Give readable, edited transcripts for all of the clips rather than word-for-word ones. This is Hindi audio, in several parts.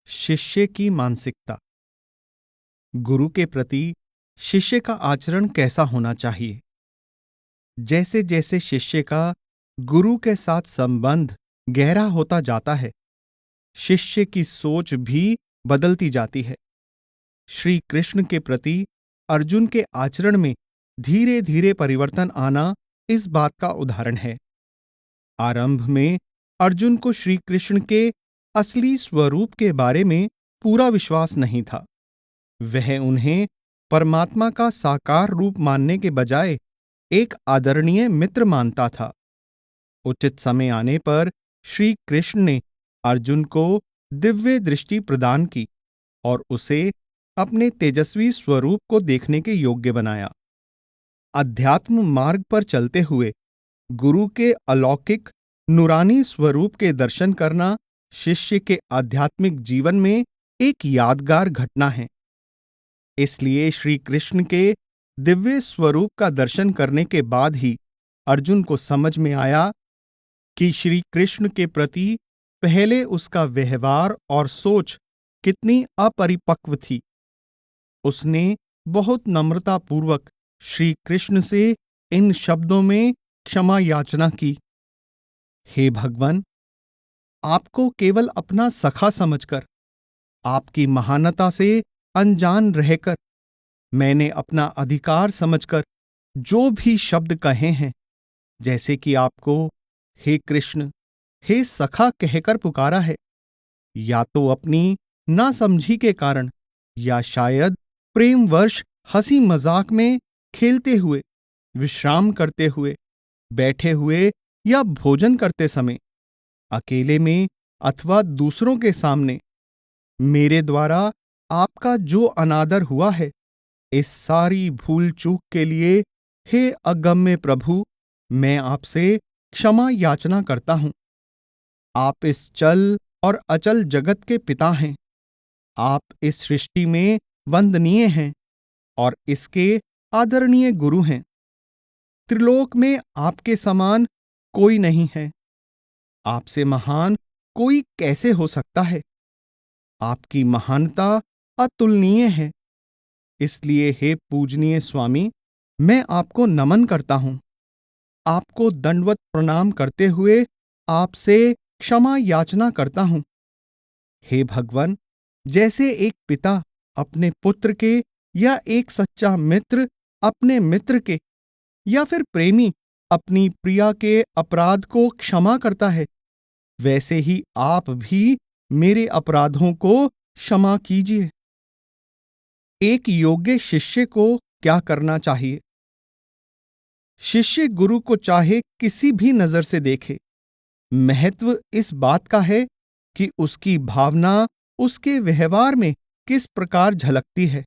शिष्य की मानसिकता। गुरु के प्रति शिष्य का आचरण कैसा होना चाहिए? जैसे जैसे शिष्य का गुरु के साथ संबंध गहरा होता जाता है, शिष्य की सोच भी बदलती जाती है। श्री कृष्ण के प्रति अर्जुन के आचरण में धीरे धीरे परिवर्तन आना इस बात का उदाहरण है। आरंभ में अर्जुन को श्री कृष्ण के असली स्वरूप के बारे में पूरा विश्वास नहीं था। वह उन्हें परमात्मा का साकार रूप मानने के बजाय एक आदरणीय मित्र मानता था। उचित समय आने पर श्री कृष्ण ने अर्जुन को दिव्य दृष्टि प्रदान की और उसे अपने तेजस्वी स्वरूप को देखने के योग्य बनाया। अध्यात्म मार्ग पर चलते हुए गुरु के अलौकिक नूरानी स्वरूप के दर्शन करना शिष्य के आध्यात्मिक जीवन में एक यादगार घटना है। इसलिए श्री कृष्ण के दिव्य स्वरूप का दर्शन करने के बाद ही अर्जुन को समझ में आया कि श्री कृष्ण के प्रति पहले उसका व्यवहार और सोच कितनी अपरिपक्व थी। उसने बहुत नम्रतापूर्वक श्री कृष्ण से इन शब्दों में क्षमा याचना की। हे भगवान, आपको केवल अपना सखा समझकर, आपकी महानता से अनजान रहकर मैंने अपना अधिकार समझकर जो भी शब्द कहे हैं, जैसे कि आपको हे कृष्ण, हे सखा कहकर पुकारा है, या तो अपनी नासमझी के कारण या शायद प्रेमवश हंसी मजाक में खेलते हुए, विश्राम करते हुए, बैठे हुए या भोजन करते समय, अकेले में अथवा दूसरों के सामने मेरे द्वारा आपका जो अनादर हुआ है, इस सारी भूल चूक के लिए हे अगम्य प्रभु, मैं आपसे क्षमा याचना करता हूं। आप इस चल और अचल जगत के पिता हैं। आप इस सृष्टि में वंदनीय हैं और इसके आदरणीय गुरु हैं। त्रिलोक में आपके समान कोई नहीं है। आपसे महान कोई कैसे हो सकता है? आपकी महानता अतुलनीय है। इसलिए हे पूजनीय स्वामी, मैं आपको नमन करता हूं। आपको दंडवत प्रणाम करते हुए आपसे क्षमा याचना करता हूं। हे भगवान, जैसे एक पिता अपने पुत्र के या एक सच्चा मित्र अपने मित्र के या फिर प्रेमी अपनी प्रिया के अपराध को क्षमा करता है, वैसे ही आप भी मेरे अपराधों को क्षमा कीजिए। एक योग्य शिष्य को क्या करना चाहिए? शिष्य गुरु को चाहे किसी भी नजर से देखे, महत्व इस बात का है कि उसकी भावना उसके व्यवहार में किस प्रकार झलकती है।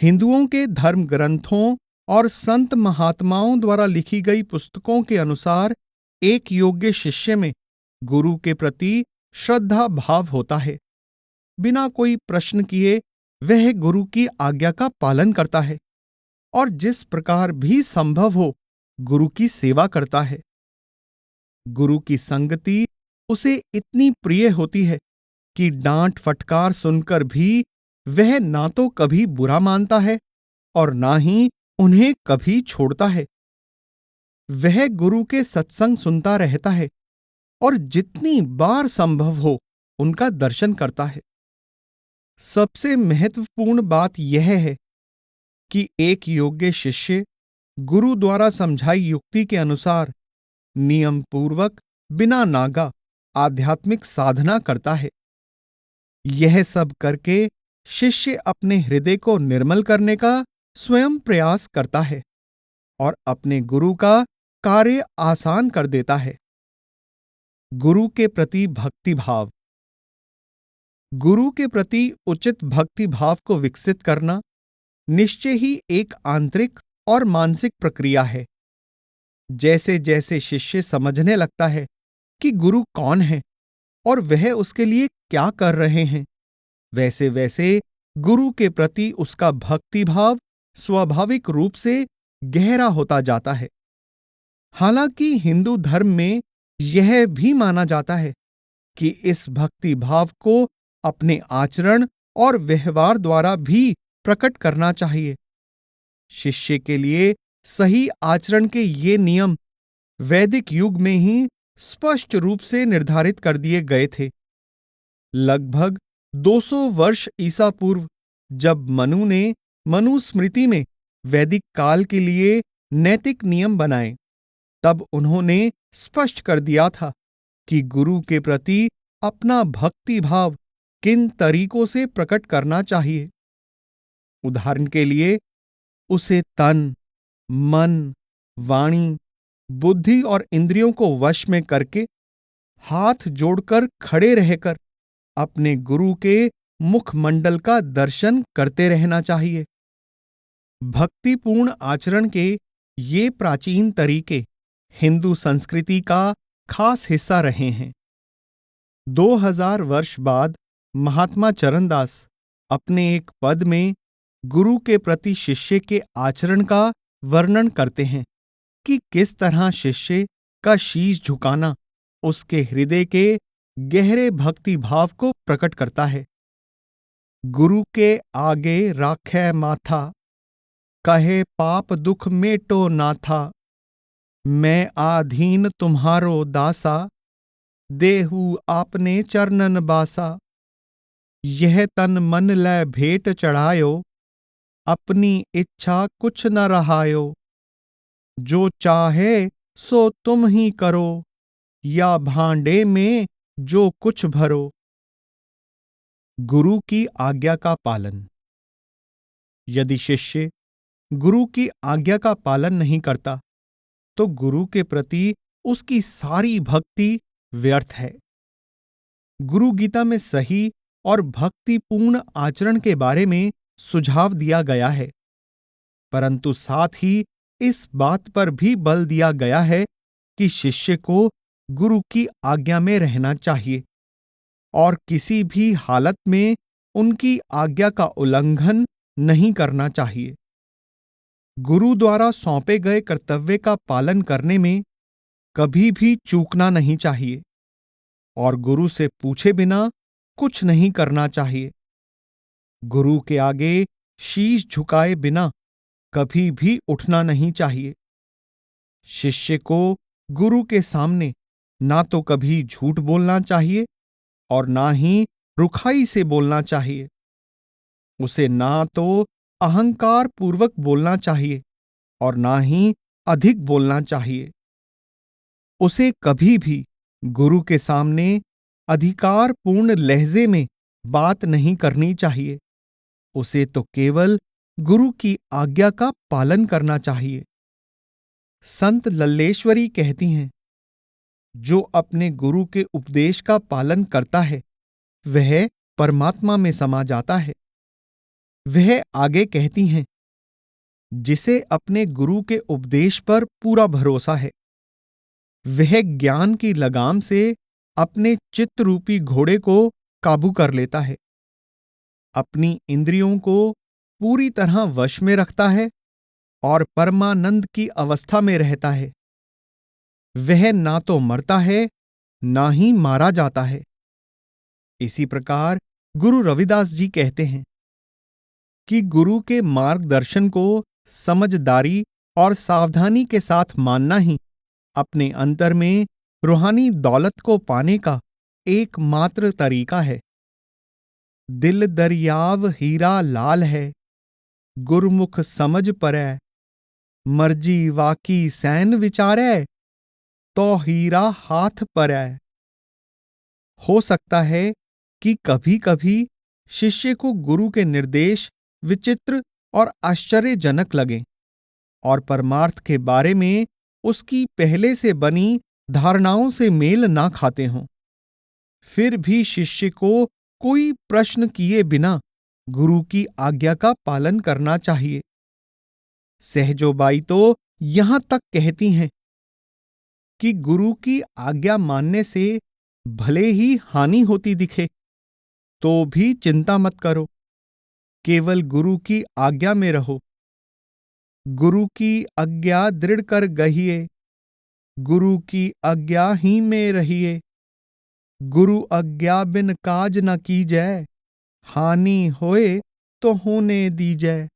हिंदुओं के धर्म ग्रंथों और संत महात्माओं द्वारा लिखी गई पुस्तकों के अनुसार एक योग्य शिष्य में गुरु के प्रति श्रद्धा भाव होता है। बिना कोई प्रश्न किए वह गुरु की आज्ञा का पालन करता है और जिस प्रकार भी संभव हो गुरु की सेवा करता है। गुरु की संगति उसे इतनी प्रिय होती है कि डांट फटकार सुनकर भी वह ना तो कभी बुरा मानता है और ना ही उन्हें कभी छोड़ता है। वह गुरु के सत्संग सुनता रहता है और जितनी बार संभव हो उनका दर्शन करता है। सबसे महत्वपूर्ण बात यह है कि एक योग्य शिष्य गुरु द्वारा समझाई युक्ति के अनुसार नियम पूर्वक बिना नागा आध्यात्मिक साधना करता है। यह सब करके शिष्य अपने हृदय को निर्मल करने का स्वयं प्रयास करता है और अपने गुरु का कार्य आसान कर देता है। गुरु के प्रति भक्ति भाव। गुरु के प्रति उचित भक्ति भाव को विकसित करना निश्चय ही एक आंतरिक और मानसिक प्रक्रिया है। जैसे जैसे शिष्य समझने लगता है कि गुरु कौन है और वह उसके लिए क्या कर रहे हैं, वैसे वैसे गुरु के प्रति उसका भक्ति भाव स्वाभाविक रूप से गहरा होता जाता है। हालांकि हिंदू धर्म में यह भी माना जाता है कि इस भक्ति भाव को अपने आचरण और व्यवहार द्वारा भी प्रकट करना चाहिए। शिष्य के लिए सही आचरण के ये नियम वैदिक युग में ही स्पष्ट रूप से निर्धारित कर दिए गए थे। लगभग 200 वर्ष ईसा पूर्व जब मनु ने मनुस्मृति में वैदिक काल के लिए नैतिक नियम बनाए, तब उन्होंने स्पष्ट कर दिया था कि गुरु के प्रति अपना भक्ति भाव किन तरीकों से प्रकट करना चाहिए। उदाहरण के लिए, उसे तन, मन, वाणी, बुद्धि और इंद्रियों को वश में करके हाथ जोड़कर खड़े रहकर अपने गुरु के मुखमंडल का दर्शन करते रहना चाहिए। भक्तिपूर्ण आचरण के ये प्राचीन तरीके हिंदू संस्कृति का खास हिस्सा रहे हैं। 2000 वर्ष बाद महात्मा चरणदास अपने एक पद में गुरु के प्रति शिष्य के आचरण का वर्णन करते हैं कि किस तरह शिष्य का शीश झुकाना उसके हृदय के गहरे भक्ति भाव को प्रकट करता है। गुरु के आगे राखै माथा, कहे पाप दुख मेटो नाथा, मैं आधीन तुम्हारो दासा, देहु आपने चरणन बासा। यह तन मन लै भेंट चढ़ायो, अपनी इच्छा कुछ न रहायो। जो चाहे सो तुम ही करो, या भांडे में जो कुछ भरो। गुरु की आज्ञा का पालन। यदि शिष्य गुरु की आज्ञा का पालन नहीं करता, तो गुरु के प्रति उसकी सारी भक्ति व्यर्थ है। गुरु गीता में सही और भक्तिपूर्ण आचरण के बारे में सुझाव दिया गया है, परंतु साथ ही इस बात पर भी बल दिया गया है कि शिष्य को गुरु की आज्ञा में रहना चाहिए और किसी भी हालत में उनकी आज्ञा का उल्लंघन नहीं करना चाहिए। गुरु द्वारा सौंपे गए कर्तव्य का पालन करने में कभी भी चूकना नहीं चाहिए और गुरु से पूछे बिना कुछ नहीं करना चाहिए। गुरु के आगे शीश झुकाए बिना कभी भी उठना नहीं चाहिए। शिष्य को गुरु के सामने ना तो कभी झूठ बोलना चाहिए और ना ही रुखाई से बोलना चाहिए। उसे ना तो अहंकार पूर्वक बोलना चाहिए और ना ही अधिक बोलना चाहिए। उसे कभी भी गुरु के सामने अधिकारपूर्ण लहजे में बात नहीं करनी चाहिए। उसे तो केवल गुरु की आज्ञा का पालन करना चाहिए। संत लल्लेश्वरी कहती हैं, जो अपने गुरु के उपदेश का पालन करता है वह परमात्मा में समा जाता है। वह आगे कहती हैं, जिसे अपने गुरु के उपदेश पर पूरा भरोसा है, वह ज्ञान की लगाम से अपने चित्त रूपी घोड़े को काबू कर लेता है, अपनी इंद्रियों को पूरी तरह वश में रखता है और परमानंद की अवस्था में रहता है। वह ना तो मरता है ना ही मारा जाता है। इसी प्रकार गुरु रविदास जी कहते हैं कि गुरु के मार्गदर्शन को समझदारी और सावधानी के साथ मानना ही अपने अंतर में रूहानी दौलत को पाने का एकमात्र तरीका है। दिल दरियाव हीरा लाल है, गुरमुख समझ परै, मर्जी वाकी सैन विचारै, तो हीरा हाथ परै। हो सकता है कि कभी कभी शिष्य को गुरु के निर्देश विचित्र और आश्चर्यजनक लगें और परमार्थ के बारे में उसकी पहले से बनी धारणाओं से मेल ना खाते हों। फिर भी शिष्य को कोई प्रश्न किए बिना गुरु की आज्ञा का पालन करना चाहिए। सहजोबाई तो यहां तक कहती हैं कि गुरु की आज्ञा मानने से भले ही हानि होती दिखे तो भी चिंता मत करो, केवल गुरु की आज्ञा में रहो। गुरु की आज्ञा दृढ़ कर गहिए, गुरु की आज्ञा ही में रहिए। गुरु आज्ञा बिन काज न कीजै, हानि होए तो होने दीजै।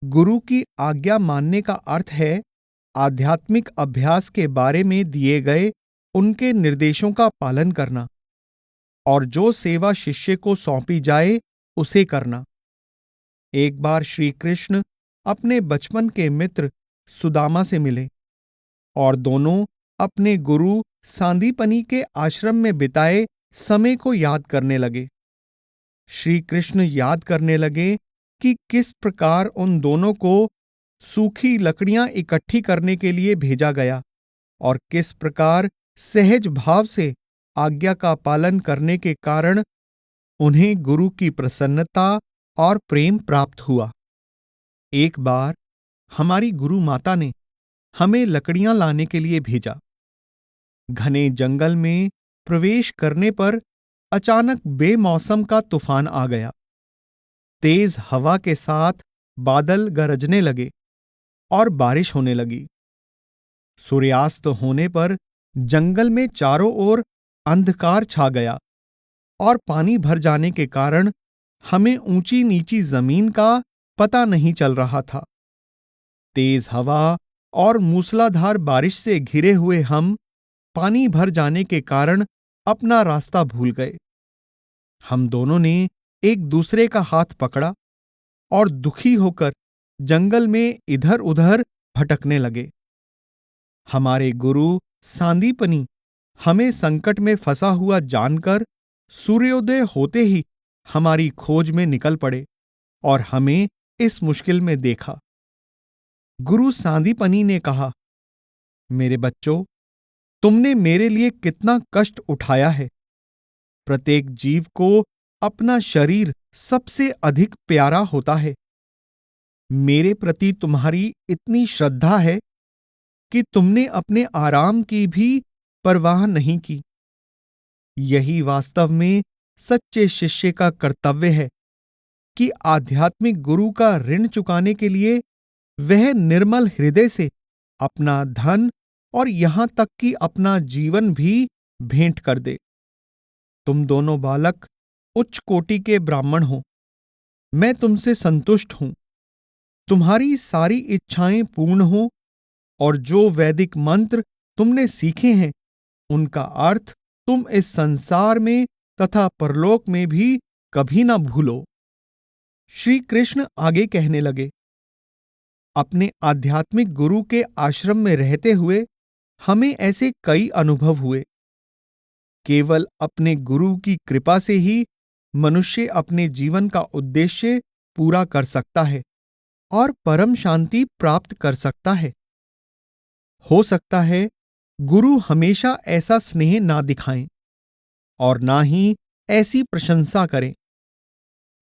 गुरु की आज्ञा मानने का अर्थ है आध्यात्मिक अभ्यास के बारे में दिए गए उनके निर्देशों का पालन करना और जो सेवा शिष्य को सौंपी जाए उसे करना। एक बार श्री कृष्ण अपने बचपन के मित्र सुदामा से मिले और दोनों अपने गुरु सांदीपनी के आश्रम में बिताए समय को याद करने लगे। श्री कृष्ण याद करने लगे कि किस प्रकार उन दोनों को सूखी लकड़ियां इकट्ठी करने के लिए भेजा गया और किस प्रकार सहज भाव से आज्ञा का पालन करने के कारण उन्हें गुरु की प्रसन्नता और प्रेम प्राप्त हुआ। एक बार हमारी गुरु माता ने हमें लकड़ियां लाने के लिए भेजा। घने जंगल में प्रवेश करने पर अचानक बेमौसम का तूफान आ गया। तेज हवा के साथ बादल गरजने लगे और बारिश होने लगी। सूर्यास्त होने पर जंगल में चारों ओर अंधकार छा गया और पानी भर जाने के कारण हमें ऊंची नीची जमीन का पता नहीं चल रहा था। तेज हवा और मूसलाधार बारिश से घिरे हुए हम पानी भर जाने के कारण अपना रास्ता भूल गए। हम दोनों ने एक दूसरे का हाथ पकड़ा और दुखी होकर जंगल में इधर उधर भटकने लगे। हमारे गुरु सांदीपनी हमें संकट में फंसा हुआ जानकर सूर्योदय होते ही हमारी खोज में निकल पड़े और हमें इस मुश्किल में देखा। गुरु सांदीपनी ने कहा, मेरे बच्चों, तुमने मेरे लिए कितना कष्ट उठाया है। प्रत्येक जीव को अपना शरीर सबसे अधिक प्यारा होता है। मेरे प्रति तुम्हारी इतनी श्रद्धा है कि तुमने अपने आराम की भी परवाह नहीं की। यही वास्तव में सच्चे शिष्य का कर्तव्य है कि आध्यात्मिक गुरु का ऋण चुकाने के लिए वह निर्मल हृदय से अपना धन और यहां तक कि अपना जीवन भी भेंट कर दे। तुम दोनों बालक उच्च कोटि के ब्राह्मण हो। मैं तुमसे संतुष्ट हूं। तुम्हारी सारी इच्छाएं पूर्ण हो और जो वैदिक मंत्र तुमने सीखे हैं उनका अर्थ तुम इस संसार में तथा परलोक में भी कभी ना भूलो। श्री कृष्ण आगे कहने लगे, अपने आध्यात्मिक गुरु के आश्रम में रहते हुए हमें ऐसे कई अनुभव हुए। केवल अपने गुरु की कृपा से ही मनुष्य अपने जीवन का उद्देश्य पूरा कर सकता है और परम शांति प्राप्त कर सकता है। हो सकता है गुरु हमेशा ऐसा स्नेह ना दिखाएं और ना ही ऐसी प्रशंसा करें।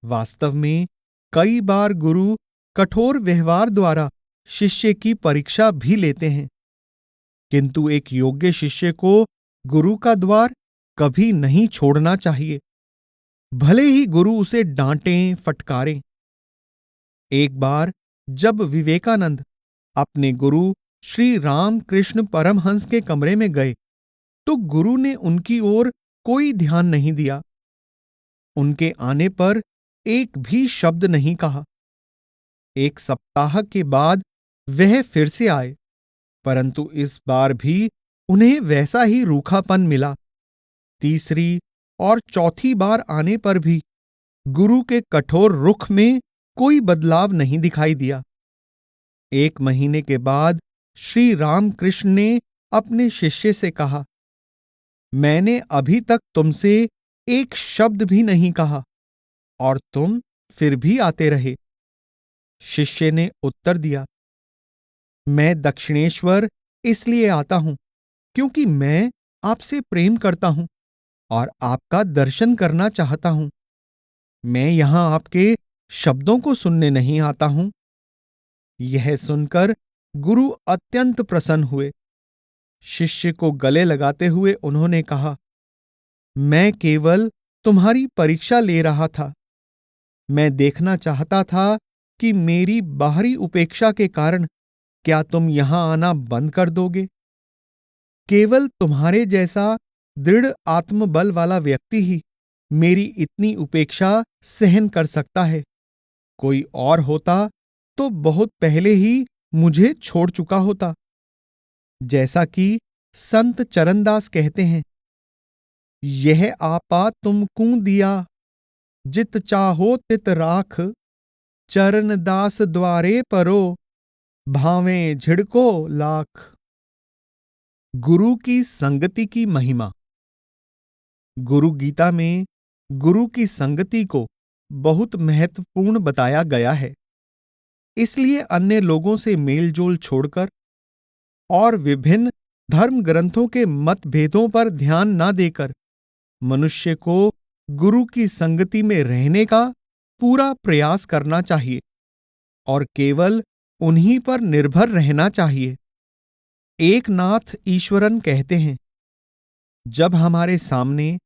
वास्तव में कई बार गुरु कठोर व्यवहार द्वारा शिष्य की परीक्षा भी लेते हैं, किंतु एक योग्य शिष्य को गुरु का द्वार कभी नहीं छोड़ना चाहिए, भले ही गुरु उसे डांटें फटकारें। एक बार जब विवेकानंद अपने गुरु श्री रामकृष्ण परमहंस के कमरे में गए तो गुरु ने उनकी ओर कोई ध्यान नहीं दिया। उनके आने पर एक भी शब्द नहीं कहा। एक सप्ताह के बाद वह फिर से आए, परंतु इस बार भी उन्हें वैसा ही रूखापन मिला। तीसरी और चौथी बार आने पर भी गुरु के कठोर रुख में कोई बदलाव नहीं दिखाई दिया। 1 महीने के बाद श्री रामकृष्ण ने अपने शिष्य से कहा, मैंने अभी तक तुमसे एक शब्द भी नहीं कहा और तुम फिर भी आते रहे। शिष्य ने उत्तर दिया, मैं दक्षिणेश्वर इसलिए आता हूं क्योंकि मैं आपसे प्रेम करता हूं और आपका दर्शन करना चाहता हूं। मैं यहां आपके शब्दों को सुनने नहीं आता हूं। यह सुनकर गुरु अत्यंत प्रसन्न हुए। शिष्य को गले लगाते हुए उन्होंने कहा, मैं केवल तुम्हारी परीक्षा ले रहा था। मैं देखना चाहता था कि मेरी बाहरी उपेक्षा के कारण क्या तुम यहां आना बंद कर दोगे। केवल तुम्हारे जैसा दृढ़ आत्मबल वाला व्यक्ति ही मेरी इतनी उपेक्षा सहन कर सकता है। कोई और होता तो बहुत पहले ही मुझे छोड़ चुका होता। जैसा कि संत चरणदास कहते हैं, यह आपा तुमकू दिया, जित चाहो तित राख, चरणदास द्वारे परो, भावें झिड़को लाख। गुरु की संगति की महिमा। गुरु गीता में गुरु की संगति को बहुत महत्वपूर्ण बताया गया है। इसलिए अन्य लोगों से मेलजोल छोड़कर और विभिन्न धर्म ग्रंथों के मतभेदों पर ध्यान न देकर मनुष्य को गुरु की संगति में रहने का पूरा प्रयास करना चाहिए और केवल उन्हीं पर निर्भर रहना चाहिए। एक नाथ ईश्वरन कहते हैं, जब हमारे सामने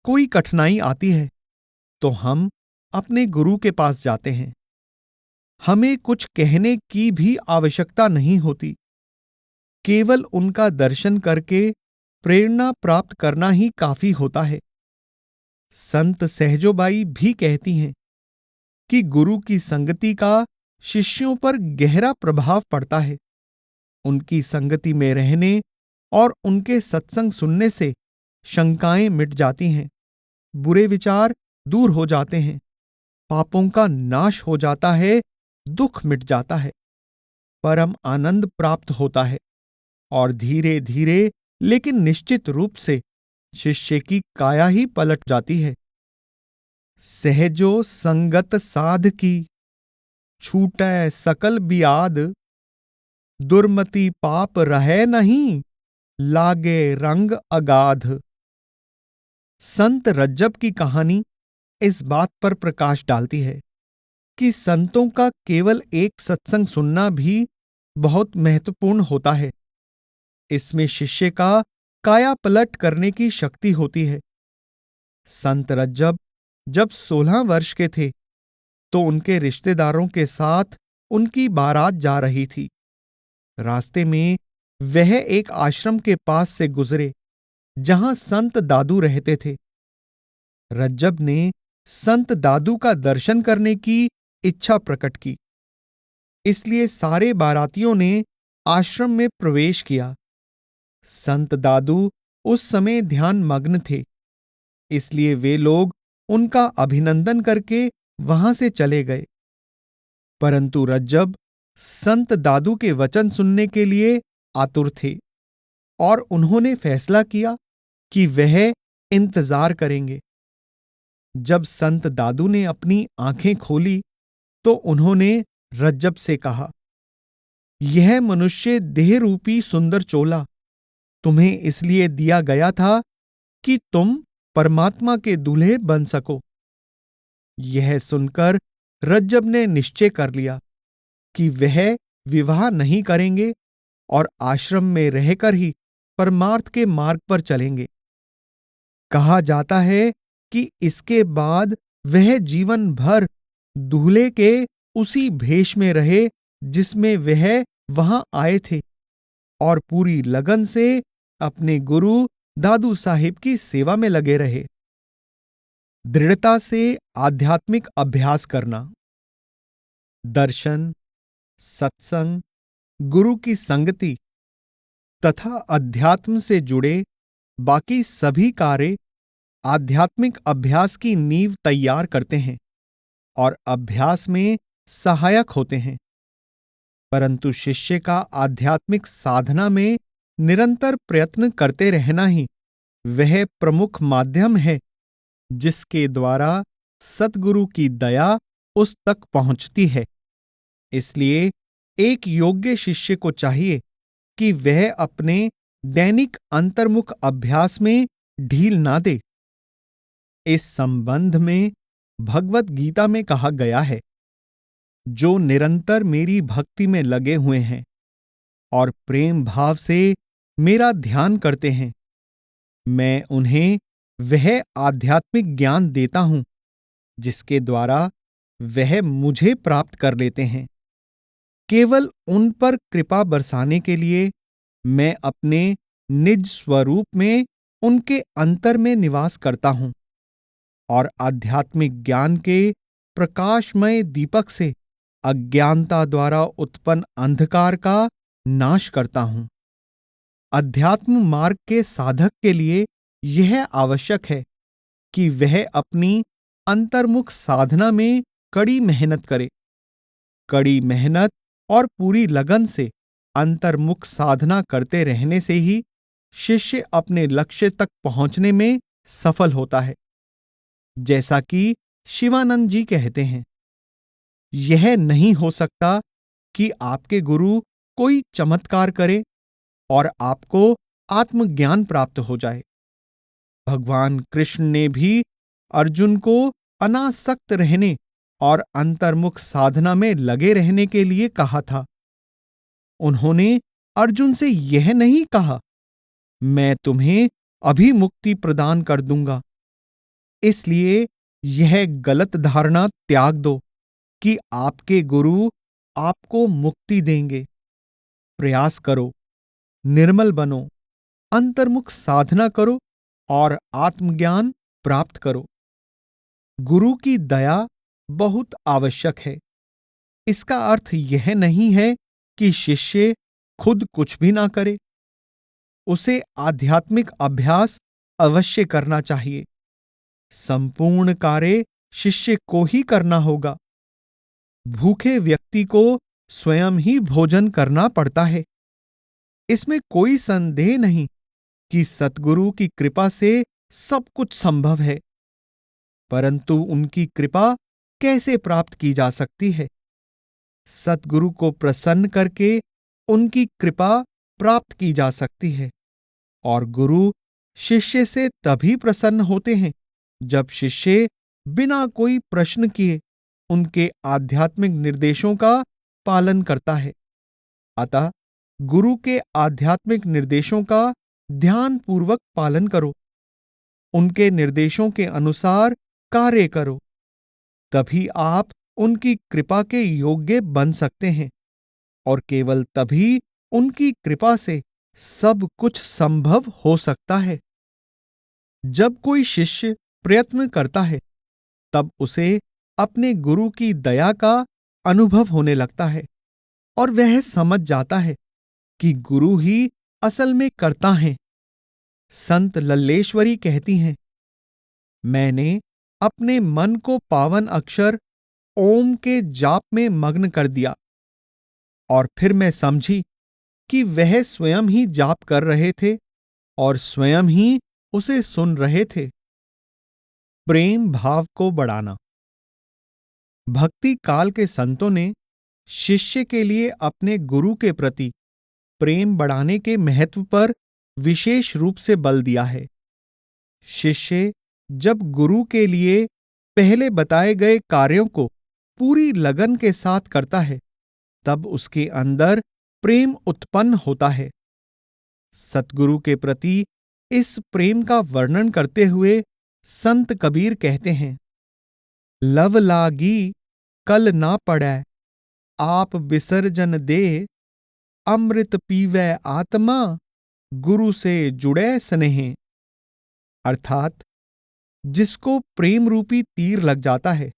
कोई कठिनाई आती है तो हम अपने गुरु के पास जाते हैं। हमें कुछ कहने की भी आवश्यकता नहीं होती, केवल उनका दर्शन करके प्रेरणा प्राप्त करना ही काफी होता है। संत सहजोबाई भी कहती हैं कि गुरु की संगति का शिष्यों पर गहरा प्रभाव पड़ता है। उनकी संगति में रहने और उनके सत्संग सुनने से शंकाएं मिट जाती हैं, बुरे विचार दूर हो जाते हैं, पापों का नाश हो जाता है, दुख मिट जाता है, परम आनंद प्राप्त होता है और धीरे धीरे लेकिन निश्चित रूप से शिष्य की काया ही पलट जाती है। सहजो संगत साध की, छूटै सकल बियाद, दुर्मति पाप रहे नहीं, लागे रंग अगाध। संत रज्जब की कहानी इस बात पर प्रकाश डालती है कि संतों का केवल एक सत्संग सुनना भी बहुत महत्वपूर्ण होता है। इसमें शिष्य का काया पलट करने की शक्ति होती है। संत रज्जब जब 16 वर्ष के थे तो उनके रिश्तेदारों के साथ उनकी बारात जा रही थी। रास्ते में वह एक आश्रम के पास से गुजरे जहां संत दादू रहते थे। रज्जब ने संत दादू का दर्शन करने की इच्छा प्रकट की, इसलिए सारे बारातियों ने आश्रम में प्रवेश किया। संत दादू उस समय ध्यान मग्न थे, इसलिए वे लोग उनका अभिनंदन करके वहां से चले गए। परंतु रज्जब संत दादू के वचन सुनने के लिए आतुर थे और उन्होंने फैसला किया कि वह इंतजार करेंगे। जब संत दादू ने अपनी आंखें खोली तो उन्होंने रज्जब से कहा, यह मनुष्य देह रूपी सुंदर चोला तुम्हें इसलिए दिया गया था कि तुम परमात्मा के दूल्हे बन सको। यह सुनकर रज्जब ने निश्चय कर लिया कि वह विवाह नहीं करेंगे और आश्रम में रहकर ही परमार्थ के मार्ग पर चलेंगे। कहा जाता है कि इसके बाद वह जीवन भर दूल्हे के उसी भेष में रहे जिसमें वह वहां आए थे और पूरी लगन से अपने गुरु दादू साहिब की सेवा में लगे रहे। दृढ़ता से आध्यात्मिक अभ्यास करना। दर्शन, सत्संग, गुरु की संगति तथा अध्यात्म से जुड़े बाकी सभी कार्य आध्यात्मिक अभ्यास की नींव तैयार करते हैं और अभ्यास में सहायक होते हैं। परंतु शिष्य का आध्यात्मिक साधना में निरंतर प्रयत्न करते रहना ही वह प्रमुख माध्यम है जिसके द्वारा सद्गुरु की दया उस तक पहुंचती है। इसलिए एक योग्य शिष्य को चाहिए कि वह अपने दैनिक अंतर्मुख अभ्यास में ढील ना दे। इस संबंध में भगवत गीता में कहा गया है, जो निरंतर मेरी भक्ति में लगे हुए हैं और प्रेम भाव से मेरा ध्यान करते हैं, मैं उन्हें वह आध्यात्मिक ज्ञान देता हूं जिसके द्वारा वह मुझे प्राप्त कर लेते हैं। केवल उन पर कृपा बरसाने के लिए मैं अपने निज स्वरूप में उनके अंतर में निवास करता हूं और आध्यात्मिक ज्ञान के प्रकाशमय दीपक से अज्ञानता द्वारा उत्पन्न अंधकार का नाश करता हूं। अध्यात्म मार्ग के साधक के लिए यह आवश्यक है कि वह अपनी अंतर्मुख साधना में कड़ी मेहनत करे। कड़ी मेहनत और पूरी लगन से अंतर्मुख साधना करते रहने से ही शिष्य अपने लक्ष्य तक पहुंचने में सफल होता है। जैसा कि शिवानंद जी कहते हैं, यह नहीं हो सकता कि आपके गुरु कोई चमत्कार करे और आपको आत्मज्ञान प्राप्त हो जाए। भगवान कृष्ण ने भी अर्जुन को अनासक्त रहने और अंतर्मुख साधना में लगे रहने के लिए कहा था। उन्होंने अर्जुन से यह नहीं कहा, मैं तुम्हें अभी मुक्ति प्रदान कर दूंगा। इसलिए यह गलत धारणा त्याग दो कि आपके गुरु आपको मुक्ति देंगे। प्रयास करो, निर्मल बनो, अंतर्मुख साधना करो और आत्मज्ञान प्राप्त करो। गुरु की दया बहुत आवश्यक है। इसका अर्थ यह नहीं है कि शिष्य खुद कुछ भी ना करे। उसे आध्यात्मिक अभ्यास अवश्य करना चाहिए। संपूर्ण कार्य शिष्य को ही करना होगा। भूखे व्यक्ति को स्वयं ही भोजन करना पड़ता है। इसमें कोई संदेह नहीं कि सतगुरु की कृपा से सब कुछ संभव है, परंतु उनकी कृपा कैसे प्राप्त की जा सकती है? सतगुरु को प्रसन्न करके उनकी कृपा प्राप्त की जा सकती है। और गुरु शिष्य से तभी प्रसन्न होते हैं जब शिष्य बिना कोई प्रश्न किए उनके आध्यात्मिक निर्देशों का पालन करता है। अतः गुरु के आध्यात्मिक निर्देशों का ध्यानपूर्वक पालन करो। उनके निर्देशों के अनुसार कार्य करो। तभी आप उनकी कृपा के योग्य बन सकते हैं और केवल तभी उनकी कृपा से सब कुछ संभव हो सकता है। जब कोई शिष्य प्रयत्न करता है तब उसे अपने गुरु की दया का अनुभव होने लगता है और वह समझ जाता है कि गुरु ही असल में करता है। संत लल्लेश्वरी कहती हैं, मैंने अपने मन को पावन अक्षर ओम के जाप में मग्न कर दिया और फिर मैं समझी कि वह स्वयं ही जाप कर रहे थे और स्वयं ही उसे सुन रहे थे। प्रेम भाव को बढ़ाना। भक्ति काल के संतों ने शिष्य के लिए अपने गुरु के प्रति प्रेम बढ़ाने के महत्व पर विशेष रूप से बल दिया है। शिष्य जब गुरु के लिए पहले बताए गए कार्यों को पूरी लगन के साथ करता है, तब उसके अंदर प्रेम उत्पन्न होता है। सतगुरु के प्रति इस प्रेम का वर्णन करते हुए संत कबीर कहते हैं, लव लागी कल ना पड़ै, आप विसर्जन दे, अमृत पीवै आत्मा, गुरु से जुड़े स्नेह। अर्थात जिसको प्रेम रूपी तीर लग जाता है,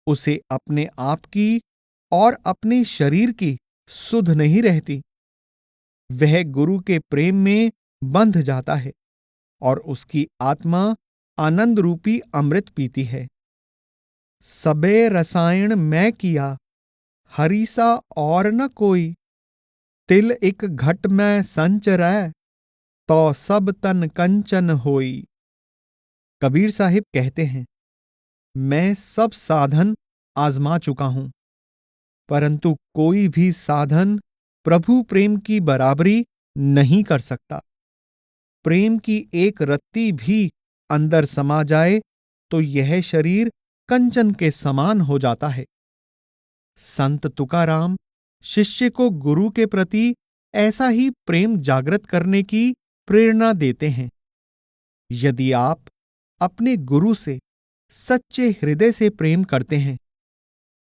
उसे अपने आप की और अपने शरीर की सुध नहीं रहती। वह गुरु के प्रेम में बंध जाता है और उसकी आत्मा आनंद रूपी अमृत पीती है। सबे रसायन मैं किया, हरीसा और न कोई, तिल एक घट में संचरै, तो सब तन कंचन होई। कबीर साहिब कहते हैं, मैं सब साधन आजमा चुका हूं, परंतु कोई भी साधन प्रभु प्रेम की बराबरी नहीं कर सकता। प्रेम की एक रत्ती भी अंदर समा जाए तो यह शरीर कंचन के समान हो जाता है। संत तुकाराम शिष्य को गुरु के प्रति ऐसा ही प्रेम जागृत करने की प्रेरणा देते हैं। यदि आप अपने गुरु से सच्चे हृदय से प्रेम करते हैं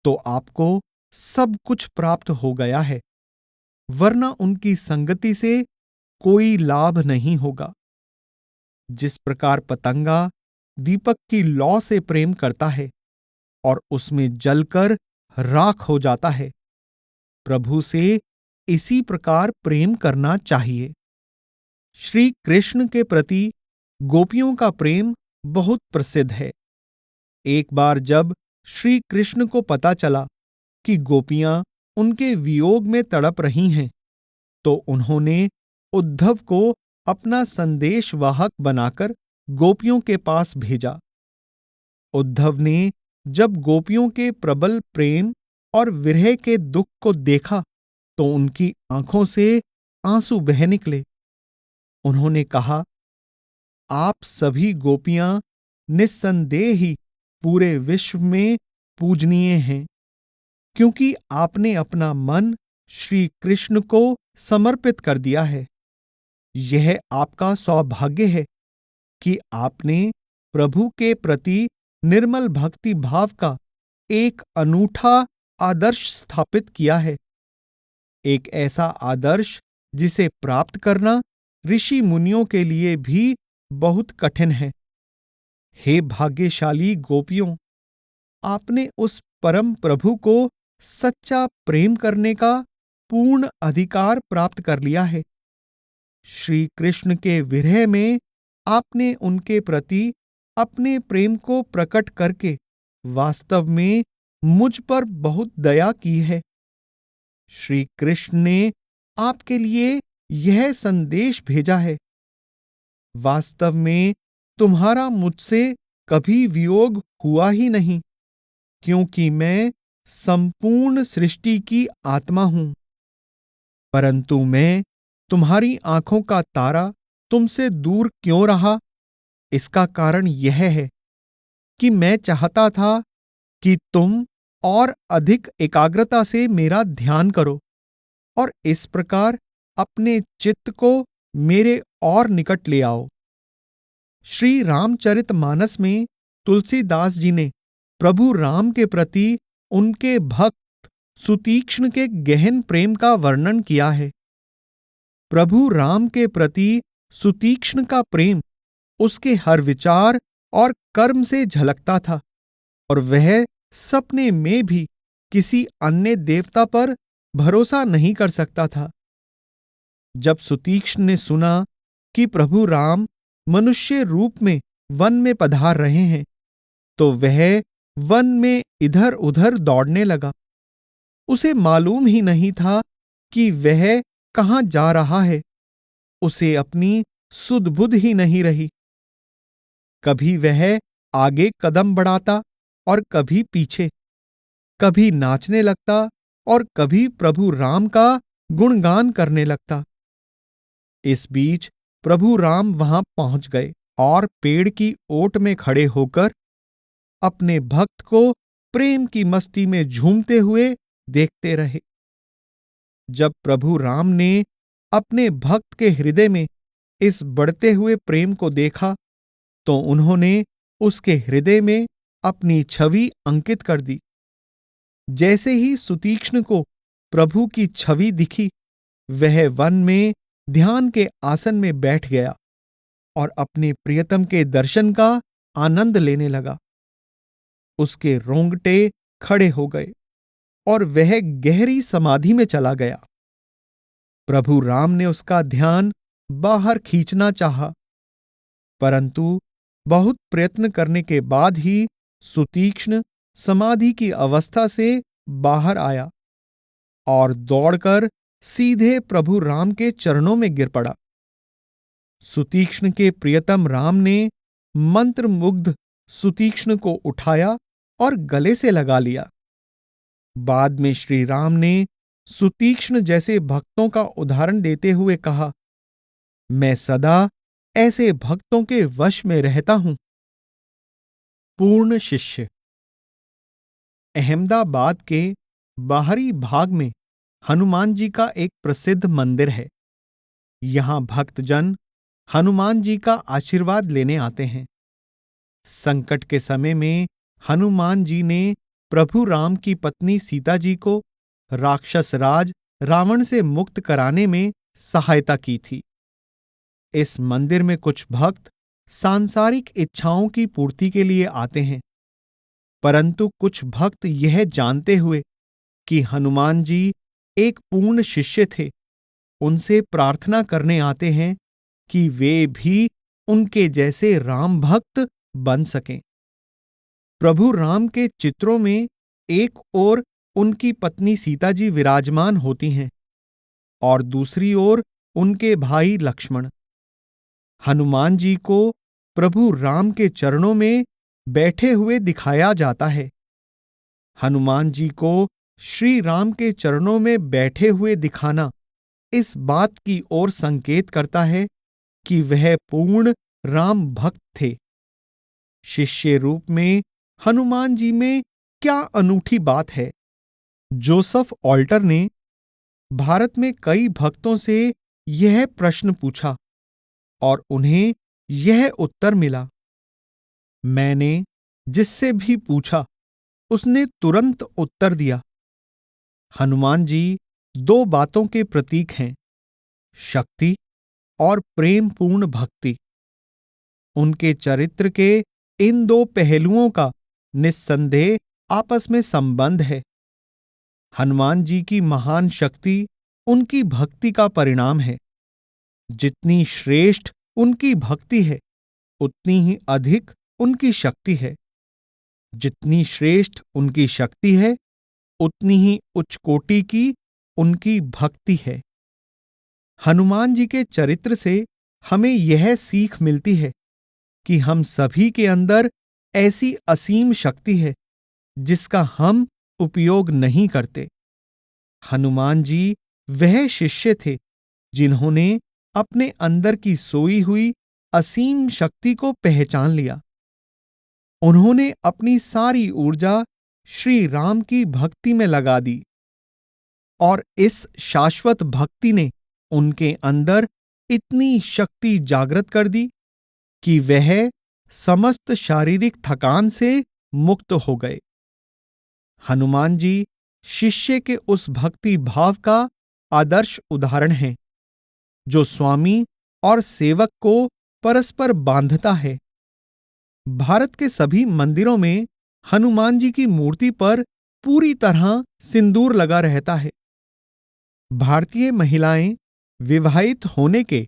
तो आपको सब कुछ प्राप्त हो गया है, वरना उनकी संगति से कोई लाभ नहीं होगा। जिस प्रकार पतंगा दीपक की लौ से प्रेम करता है और उसमें जलकर राख हो जाता है, प्रभु से इसी प्रकार प्रेम करना चाहिए। श्री कृष्ण के प्रति गोपियों का प्रेम बहुत प्रसिद्ध है। एक बार जब श्री कृष्ण को पता चला कि गोपियां उनके वियोग में तड़प रही हैं, तो उन्होंने उद्धव को अपना संदेशवाहक बनाकर गोपियों के पास भेजा। उद्धव ने जब गोपियों के प्रबल प्रेम और विरह के दुख को देखा तो उनकी आंखों से आंसू बह निकले। उन्होंने कहा, आप सभी गोपियां निस्संदेह ही पूरे विश्व में पूजनीय हैं, क्योंकि आपने अपना मन श्री कृष्ण को समर्पित कर दिया है। यह आपका सौभाग्य है कि आपने प्रभु के प्रति निर्मल भक्ति भाव का एक अनूठा आदर्श स्थापित किया है। एक ऐसा आदर्श जिसे प्राप्त करना ऋषि मुनियों के लिए भी बहुत कठिन है। हे भाग्यशाली गोपियों, आपने उस परम प्रभु को सच्चा प्रेम करने का पूर्ण अधिकार प्राप्त कर लिया है। श्री कृष्ण के विरह में आपने उनके प्रति अपने प्रेम को प्रकट करके वास्तव में मुझ पर बहुत दया की है। श्री कृष्ण ने आपके लिए यह संदेश भेजा है, वास्तव में तुम्हारा मुझसे कभी वियोग हुआ ही नहीं, क्योंकि मैं संपूर्ण सृष्टि की आत्मा हूं। परंतु मैं तुम्हारी आंखों का तारा तुमसे दूर क्यों रहा, इसका कारण यह है कि मैं चाहता था कि तुम और अधिक एकाग्रता से मेरा ध्यान करो और इस प्रकार अपने चित्त को मेरे और निकट ले आओ। श्री रामचरितमानस में तुलसीदास जी ने प्रभु राम के प्रति उनके भक्त सुतीक्ष्ण के गहन प्रेम का वर्णन किया है। प्रभु राम के प्रति सुतीक्ष्ण का प्रेम उसके हर विचार और कर्म से झलकता था और वह सपने में भी किसी अन्य देवता पर भरोसा नहीं कर सकता था। जब सुतीक्ष्ण ने सुना कि प्रभु राम मनुष्य रूप में वन में पधार रहे हैं, तो वह वन में इधर उधर दौड़ने लगा। उसे मालूम ही नहीं था कि वह कहां जा रहा है। उसे अपनी सुध बुध ही नहीं रही। कभी वह आगे कदम बढ़ाता और कभी पीछे, कभी नाचने लगता और कभी प्रभु राम का गुणगान करने लगता। इस बीच प्रभु राम वहां पहुंच गए और पेड़ की ओट में खड़े होकर अपने भक्त को प्रेम की मस्ती में झूमते हुए देखते रहे। जब प्रभु राम ने अपने भक्त के हृदय में इस बढ़ते हुए प्रेम को देखा, तो उन्होंने उसके हृदय में अपनी छवि अंकित कर दी। जैसे ही सुतीक्ष्ण को प्रभु की छवि दिखी, वह वन में ध्यान के आसन में बैठ गया और अपने प्रियतम के दर्शन का आनंद लेने लगा। उसके रोंगटे खड़े हो गए और वह गहरी समाधि में चला गया। प्रभु राम ने उसका ध्यान बाहर खींचना चाहा, परंतु बहुत प्रयत्न करने के बाद ही सुतीक्ष्ण समाधि की अवस्था से बाहर आया और दौड़कर सीधे प्रभु राम के चरणों में गिर पड़ा। सुतीक्ष्ण के प्रियतम राम ने मंत्रमुग्ध सुतीक्ष्ण को उठाया और गले से लगा लिया। बाद में श्री राम ने सुतीक्ष्ण जैसे भक्तों का उदाहरण देते हुए कहा, मैं सदा ऐसे भक्तों के वश में रहता हूं। पूर्ण शिष्य। अहमदाबाद के बाहरी भाग में हनुमान जी का एक प्रसिद्ध मंदिर है। यहां भक्तजन हनुमान जी का आशीर्वाद लेने आते हैं। संकट के समय में हनुमान जी ने प्रभु राम की पत्नी सीता जी को राक्षस राज रावण से मुक्त कराने में सहायता की थी। इस मंदिर में कुछ भक्त सांसारिक इच्छाओं की पूर्ति के लिए आते हैं, परंतु कुछ भक्त यह जानते हुए कि हनुमान जी एक पूर्ण शिष्य थे, उनसे प्रार्थना करने आते हैं कि वे भी उनके जैसे राम भक्त बन सकें। प्रभु राम के चित्रों में एक ओर उनकी पत्नी सीता जी विराजमान होती हैं और दूसरी ओर उनके भाई लक्ष्मण। हनुमान जी को प्रभु राम के चरणों में बैठे हुए दिखाया जाता है। हनुमान जी को श्री राम के चरणों में बैठे हुए दिखाना इस बात की ओर संकेत करता है कि वह पूर्ण राम भक्त थे। शिष्य रूप में हनुमान जी में क्या अनूठी बात है। जोसेफ ऑल्टर ने भारत में कई भक्तों से यह प्रश्न पूछा और उन्हें यह उत्तर मिला। मैंने जिससे भी पूछा उसने तुरंत उत्तर दिया। हनुमान जी दो बातों के प्रतीक हैं, शक्ति और प्रेम पूर्ण भक्ति। उनके चरित्र के इन दो पहलुओं का निस्संदेह आपस में संबंध है। हनुमान जी की महान शक्ति उनकी भक्ति का परिणाम है। जितनी श्रेष्ठ उनकी भक्ति है, उतनी ही अधिक उनकी शक्ति है। जितनी श्रेष्ठ उनकी शक्ति है, उतनी ही उच्च कोटि की उनकी भक्ति है। हनुमान जी के चरित्र से हमें यह सीख मिलती है कि हम सभी के अंदर ऐसी असीम शक्ति है जिसका हम उपयोग नहीं करते। हनुमान जी वह शिष्य थे जिन्होंने अपने अंदर की सोई हुई असीम शक्ति को पहचान लिया। उन्होंने अपनी सारी ऊर्जा श्री राम की भक्ति में लगा दी और इस शाश्वत भक्ति ने उनके अंदर इतनी शक्ति जागृत कर दी कि वह समस्त शारीरिक थकान से मुक्त हो गए। हनुमान जी शिष्य के उस भक्ति भाव का आदर्श उदाहरण हैं, जो स्वामी और सेवक को परस्पर बांधता है। भारत के सभी मंदिरों में हनुमान जी की मूर्ति पर पूरी तरह सिंदूर लगा रहता है। भारतीय महिलाएं विवाहित होने के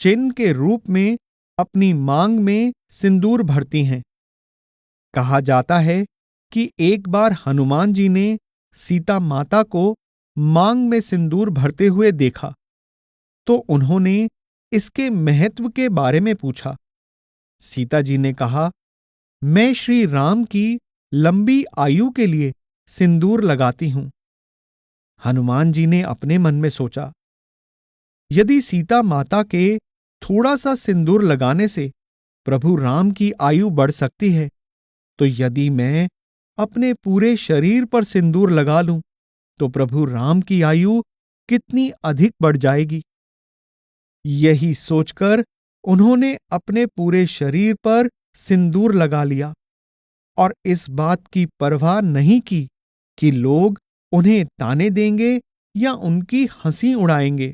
चिन्ह के रूप में अपनी मांग में सिंदूर भरती हैं। कहा जाता है कि एक बार हनुमान जी ने सीता माता को मांग में सिंदूर भरते हुए देखा, तो उन्होंने इसके महत्व के बारे में पूछा। सीता जी ने कहा, मैं श्री राम की लंबी आयु के लिए सिंदूर लगाती हूं। हनुमान जी ने अपने मन में सोचा, यदि सीता माता के थोड़ा सा सिंदूर लगाने से प्रभु राम की आयु बढ़ सकती है, तो यदि मैं अपने पूरे शरीर पर सिंदूर लगा लूं, तो प्रभु राम की आयु कितनी अधिक बढ़ जाएगी। यही सोचकर उन्होंने अपने पूरे शरीर पर सिंदूर लगा लिया और इस बात की परवाह नहीं की कि लोग उन्हें ताने देंगे या उनकी हंसी उड़ाएंगे।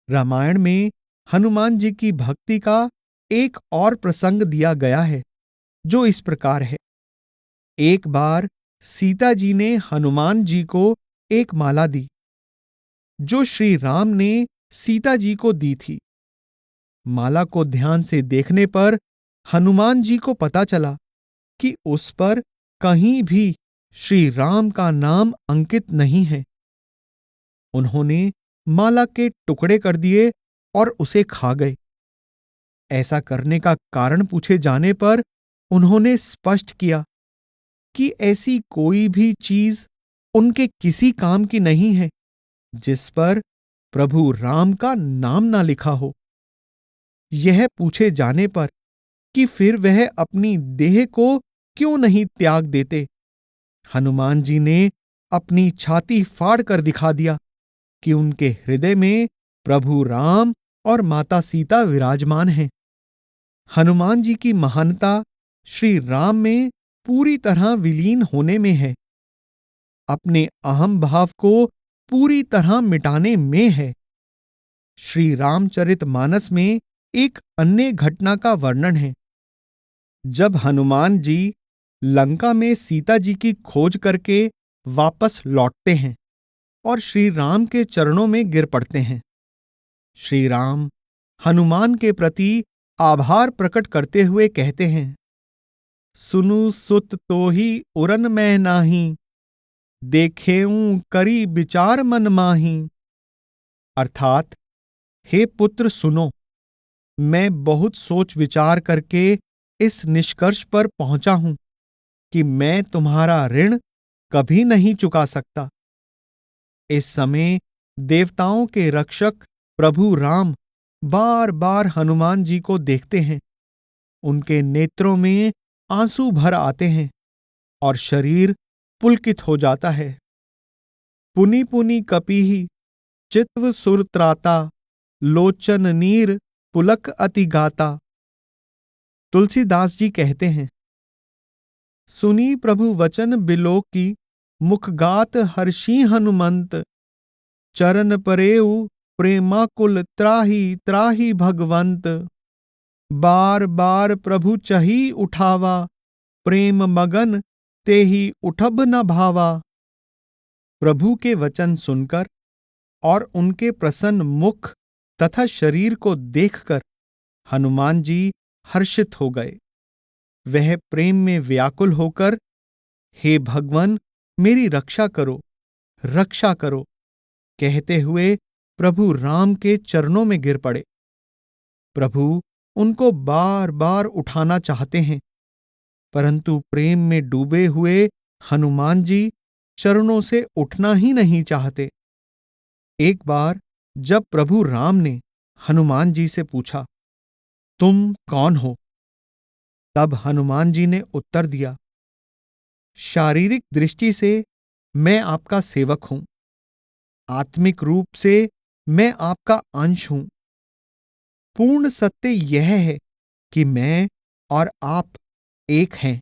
रामायण में हनुमान जी की भक्ति का एक और प्रसंग दिया गया है, जो इस प्रकार है। एक बार सीता जी ने हनुमान जी को एक माला दी, जो श्री राम ने सीता जी को दी थी। माला को ध्यान से देखने पर हनुमान जी को पता चला कि उस पर कहीं भी श्री राम का नाम अंकित नहीं है। उन्होंने माला के टुकड़े कर दिए और उसे खा गए। ऐसा करने का कारण पूछे जाने पर उन्होंने स्पष्ट किया कि ऐसी कोई भी चीज उनके किसी काम की नहीं है जिस पर प्रभु राम का नाम ना लिखा हो। यह पूछे जाने पर कि फिर वह अपनी देह को क्यों नहीं त्याग देते, हनुमान जी ने अपनी छाती फाड़ कर दिखा दिया कि उनके हृदय में प्रभु राम और माता सीता विराजमान हैं। हनुमान जी की महानता श्री राम में पूरी तरह विलीन होने में है, अपने अहम भाव को पूरी तरह मिटाने में है। श्री रामचरितमानस में एक अन्य घटना का वर्णन है। जब हनुमान जी लंका में सीता जी की खोज करके वापस लौटते हैं और श्री राम के चरणों में गिर पड़ते हैं। श्री राम हनुमान के प्रति आभार प्रकट करते हुए कहते हैं, सुनु सुत तो ही उरन मैं नाही, देखेऊं करी विचार मन माही। अर्थात, हे पुत्र सुनो, मैं बहुत सोच विचार करके इस निष्कर्ष पर पहुंचा हूं कि मैं तुम्हारा ऋण कभी नहीं चुका सकता। इस समय देवताओं के रक्षक प्रभु राम बार बार हनुमान जी को देखते हैं। उनके नेत्रों में आंसू भर आते हैं और शरीर पुलकित हो जाता है। पुनि पुनि कपिहि चित्व सुर त्राता, लोचन नीर पुलक अति गाता। तुलसीदास जी कहते हैं, सुनी प्रभु वचन बिलोक की, मुखगात हर्षी हनुमंत। चरण परेऊ प्रेमाकुल त्राहि त्राहि भगवंत। बार बार प्रभु चही उठावा, प्रेम मगन तेहि उठब न भावा। प्रभु के वचन सुनकर और उनके प्रसन्न मुख तथा शरीर को देखकर हनुमान जी हर्षित हो गए। वह प्रेम में व्याकुल होकर, हे भगवन मेरी रक्षा करो, रक्षा करो कहते हुए प्रभु राम के चरणों में गिर पड़े। प्रभु उनको बार बार उठाना चाहते हैं, परंतु प्रेम में डूबे हुए हनुमान जी चरणों से उठना ही नहीं चाहते। एक बार जब प्रभु राम ने हनुमान जी से पूछा, तुम कौन हो? तब हनुमान जी ने उत्तर दिया, शारीरिक दृष्टि से मैं आपका सेवक हूं, आत्मिक रूप से मैं आपका अंश हूं। पूर्ण सत्य यह है कि मैं और आप एक हैं,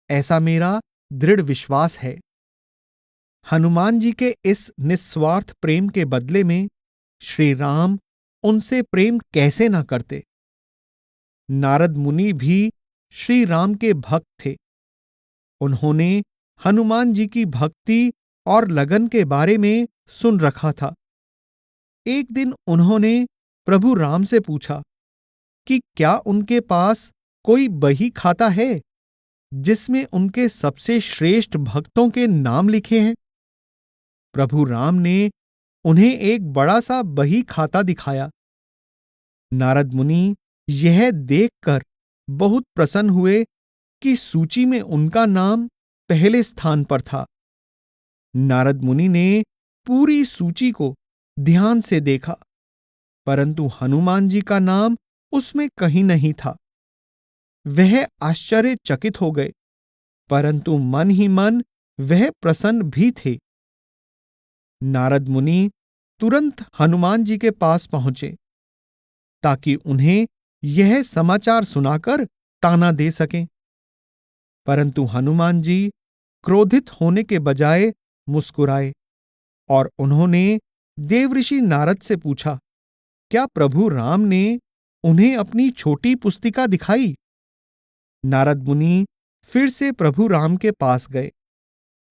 ऐसा मेरा दृढ़ विश्वास है। हनुमान जी के इस निस्वार्थ प्रेम के बदले में श्री राम उनसे प्रेम कैसे न करते। नारद मुनि भी श्री राम के भक्त थे। उन्होंने हनुमान जी की भक्ति और लगन के बारे में सुन रखा था। एक दिन उन्होंने प्रभु राम से पूछा कि क्या उनके पास कोई बही खाता है जिसमें उनके सबसे श्रेष्ठ भक्तों के नाम लिखे हैं। प्रभु राम ने उन्हें एक बड़ा सा बही खाता दिखाया। नारद मुनि यह देखकर बहुत प्रसन्न हुए कि सूची में उनका नाम पहले स्थान पर था। नारद मुनि ने पूरी सूची को ध्यान से देखा, परंतु हनुमान जी का नाम उसमें कहीं नहीं था। वह आश्चर्यचकित हो गए, परंतु मन ही मन वह प्रसन्न भी थे। नारद मुनि तुरंत हनुमान जी के पास पहुंचे ताकि उन्हें यह समाचार सुनाकर ताना दे सकें, परंतु हनुमान जी क्रोधित होने के बजाय मुस्कुराए और उन्होंने देवऋषि नारद से पूछा, क्या प्रभु राम ने उन्हें अपनी छोटी पुस्तिका दिखाई? नारद मुनि फिर से प्रभु राम के पास गए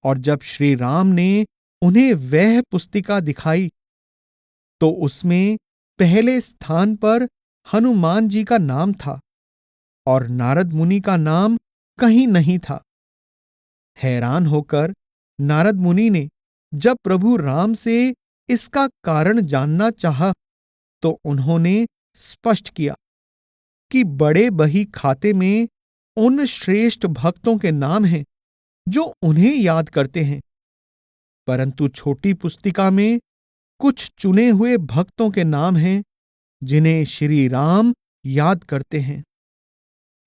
और जब श्री राम ने उन्हें वह पुस्तिका दिखाई तो उसमें पहले स्थान पर हनुमान जी का नाम था और नारद मुनि का नाम कहीं नहीं था। हैरान होकर नारद मुनि ने जब प्रभु राम से इसका कारण जानना चाहा तो उन्होंने स्पष्ट किया कि बड़े बही खाते में उन श्रेष्ठ भक्तों के नाम हैं जो उन्हें याद करते हैं, परंतु छोटी पुस्तिका में कुछ चुने हुए भक्तों के नाम हैं जिन्हें श्री राम याद करते हैं।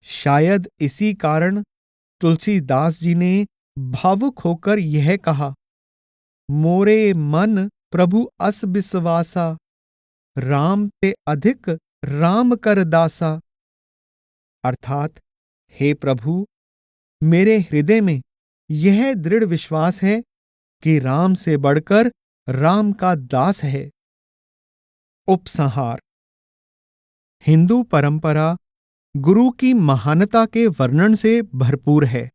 शायद इसी कारण तुलसीदास जी ने भावुक होकर यह कहा, मोरे मन प्रभु अस विश्वासा, राम ते अधिक राम कर दासा। अर्थात, हे प्रभु, मेरे हृदय में यह दृढ़ विश्वास है कि राम से बढ़कर राम का दास है। उपसंहार। हिंदू परंपरा गुरु की महानता के वर्णन से भरपूर है।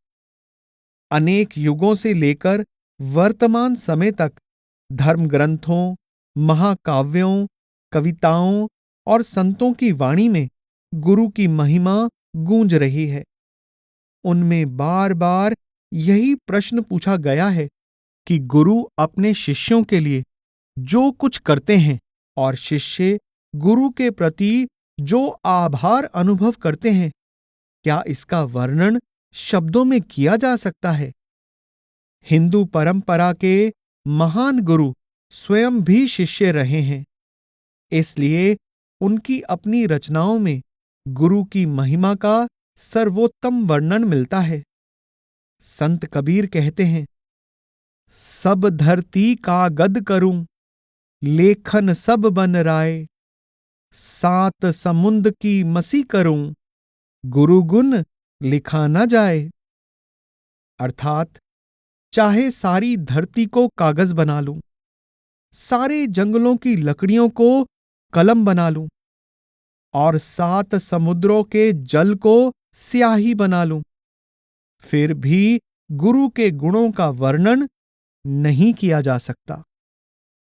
अनेक युगों से लेकर वर्तमान समय तक धर्म ग्रंथों, महाकाव्यों, कविताओं और संतों की वाणी में गुरु की महिमा गूंज रही है। उनमें बार बार यही प्रश्न पूछा गया है कि गुरु अपने शिष्यों के लिए जो कुछ करते हैं और शिष्य गुरु के प्रति जो आभार अनुभव करते हैं, क्या इसका वर्णन शब्दों में किया जा सकता है? हिंदू परंपरा के महान गुरु स्वयं भी शिष्य रहे हैं, इसलिए उनकी अपनी रचनाओं में गुरु की महिमा का सर्वोत्तम वर्णन मिलता है। संत कबीर कहते हैं, सब धरती कागद करूं, लेखन सब बन राय, सात समुंद की मसी करूं, गुरु गुण लिखा न जाए। अर्थात चाहे सारी धरती को कागज बना लूं, सारे जंगलों की लकड़ियों को कलम बना लूं और सात समुद्रों के जल को स्याही बना लूं, फिर भी गुरु के गुणों का वर्णन नहीं किया जा सकता।